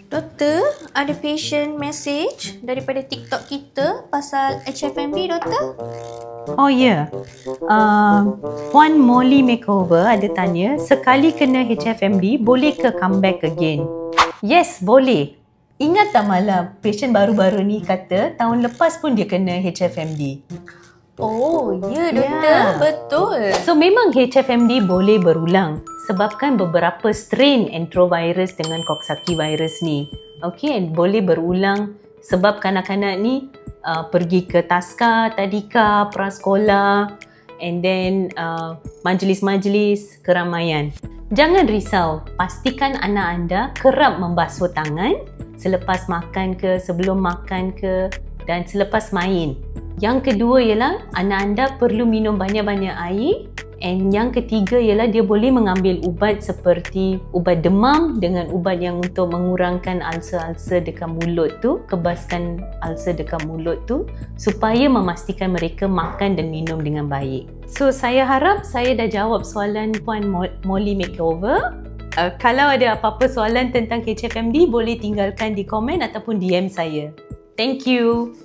Doktor, ada patient message daripada TikTok kita pasal HFMD, Doktor. Oh ya, Puan Molly Makeover ada tanya, sekali kena HFMD, boleh ke come back again? Yes, boleh. Ingat tak malam patient baru-baru ni kata tahun lepas pun dia kena HFMD? Oh, ya Doktor, betul. So memang HFMD boleh berulang sebabkan beberapa strain enterovirus dengan Coxsackie virus ni. Okay, boleh berulang sebab kanak-kanak ni pergi ke taska, tadika, prasekolah and then majlis-majlis keramaian. Jangan risau, pastikan anak anda kerap membasuh tangan selepas makan ke, sebelum makan ke dan selepas main. Yang kedua ialah anak anda perlu minum banyak-banyak air. And yang ketiga ialah dia boleh mengambil ubat seperti ubat demam dengan ubat yang untuk mengurangkan ulcer-ulcer dekat mulut tu, kebaskan ulcer dekat mulut tu supaya memastikan mereka makan dan minum dengan baik. So saya harap saya dah jawab soalan Puan Molly Makeover. Kalau ada apa-apa soalan tentang HFMD boleh tinggalkan di komen ataupun DM saya. Thank you.